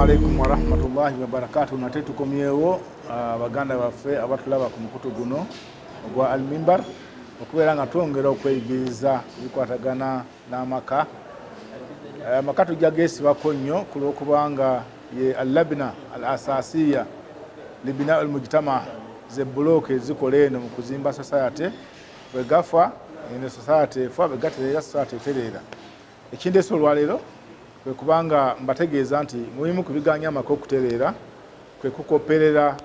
Assalamu alaikum wa rahmatullahi wa barakatuh. Nate tukomyewo abaganda baffe abatulaba ku mukutu guno ogwa AL-MIMBAR okubeera nga twongera okweyigiriza ebikwatagana n'amaka. Amaka tujja geesibako nnyo ku lw'okubanga ye al-labna al-asasiya libina al-mujtama ze buloke zikola eno mu kuzimba society bwe gafa eno society efa bwe gatereera society etereera. Ekindeese olwaleero kwe kubanga mbategeeza nti mulimu ku biganya amaka okutereera kwe kukoperera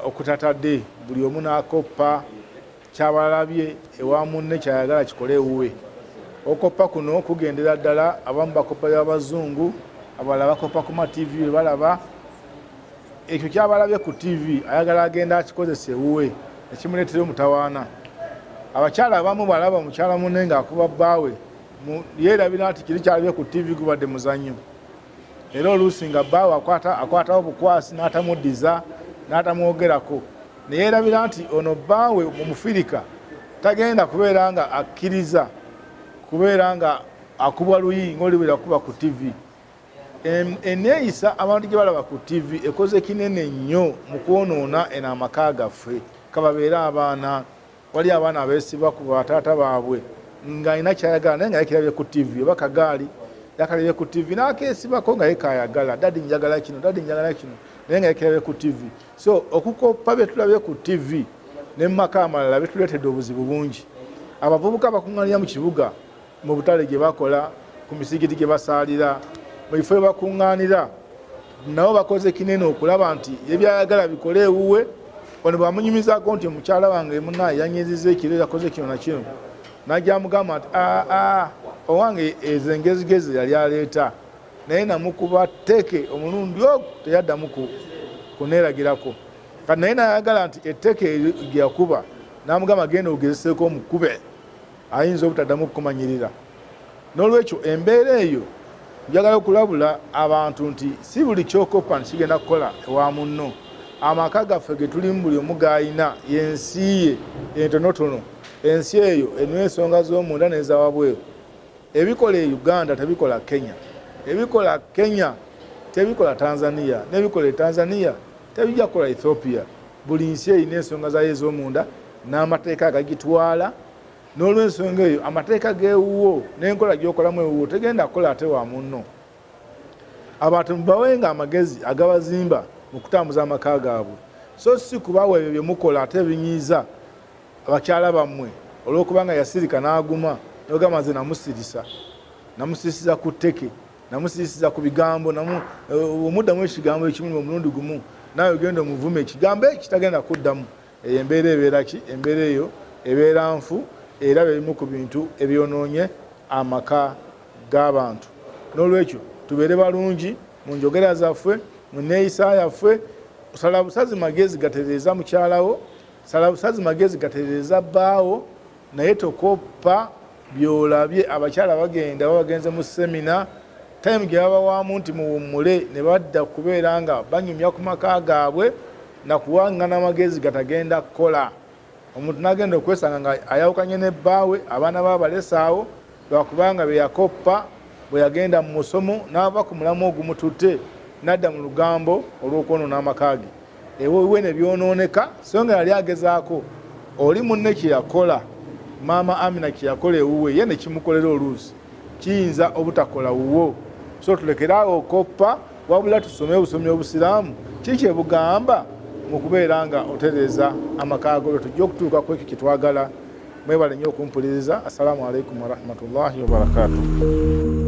okutatadde buli omu n'akoppa kyabalabye ewa munne kyayagala kikole ewuwe. Okoppa kuno kugendera ddala abamu bakoppa y'abazungu, abalala bakoppa ku ma TV balaba ekyo kyabalabye ku TV ayagala agenda akikozesa ewuwe ekimuleetera omutawaana. Abakyala abamu balaba omukyala munne ng'akuba bbaawe yeerabira nti kiri kyalabye ku TV gubadde muzannyo. Era oluusi nga bbaawe akwatawo bukwasi n'atamuddiza n'atamwogerako. Ne yeerabira nti ono bbaawe mu Mufirika tagenda kubeera nga akkiriza kubeera nga akubwa luyi ng'oliwera kuba ku TV. Enneeyisa abantu gye balaba ku TV ekoze kinene nnyo mu kwonoona eno amaka gaffe. Kababeera abaana, wali abaana abeesibwa ku bataata baabwe ng'alina kyayagala naye nga yakirabye ku TV oba kagaali yakalabye ku TV n'akeesibako nga ye kaayagala dadi njagala kino dadi njagala kino naye nga yakirabye ku TV. So okukoppa bye tulabye ku TV ne mu maka amalala bituleetedde obuzibu bungi. Abavubuka bakuŋŋaanira mu kibuga mu butale gye bakola ku misigiti gye basaalira mu bifo bye bakuŋŋaanira nabo bakoze kinene okulaba nti ebyayagala bikole ewuwe. Ono bwamunyumizaako nti omukyala wange munnaye yanyiziza ekiro yakoze kino na kino najja mugamba nti owange ezo engezigezi yali aleeta naye namukuba tteke omulundi ogwo teyaddamu kuneeragirako. Kati naye nayagala nti etteke gye yakuba n'amugamba genda ogezeseeko omukube ayinza obutaddamu kukumanyirira. N'olwekyo embeera eyo njagala okulabula abantu nti si buli kyokoppa nti kigenda kukola ewa munno. Amaka gaffe ge tulimu buli omu g'ayina y'ensi ye entonotono. Ensi eyo erimu ensonga z'omunda n'ezawabweru. Ebikola e Uganda tebikola Kenya, ebikola Kenya tebikola Tanzania, n'ebikola e Tanzania tebijja kukola Ethiopia. Buli nsi erina ensonga zayo ez'omunda n'amateeka agagitwala. N'olw'ensonga eyo amateeka g'ewuwo n'enkola gy'okolamu ewuwo tegenda kukola ate wa munno. Abantu mubawenga amagezi agabazimba mu kutambuza amaka gaabwe. So si kubawa ebyo bye mukola ate binyiiza abakyala bammwe olw'okubanga yasirika n'aguma n'ogamba nze namusirisiza ku tteke namusirisiza ku bigambo omuddamu ekigambo ekimu omulundi gumu nawe ogenda omuvume ekigambo ekitagenda kuddamu. Eyo embeera ebeera ki? Embeera eyo ebeera nfu era bimu ku bintu ebyonoonye amaka g'abantu. N'olwekyo tubeere balungi mu njogera zaffe mu nneeyisa yaffe. Sala busazi magezi gatereeza mukyalawo, sala busazi magezi gatereeza bbaawo, naye tokoppa byolabye. Abakyala bagenda bagenze mu semina time gye babawamu nti muwummule ne badda kubeera nga banyumya ku maka gaabwe na kuwangana amagezi gatagenda kukola. Omuntu n'agenda okwesanga nga ayawukanye ne bbaawe, abaana baabalesaawo lwakubanga be yakoppa bwe yagenda mu musomo n'ava ku mulamu ogumututte n'adda mu lugambo olw'okwonoona amaka ge. Ewe ne byonooneka so nga yali agezaako oli munne kye yakola maama Amina kye yakola ewuwe ye ne kimukolera oluusi kiyinza obutakola wuwo. So tulekeraawo okoppa wabula tusome obusomi obusiraamu kiki ebugamba mu kubeera nga otereeza amaka go tujja okutuuka ku ekyo kye twagala. Mwebale nnyo okumpuliriza. Assalamu alaikum wa rahmatullahi wa barakatuh.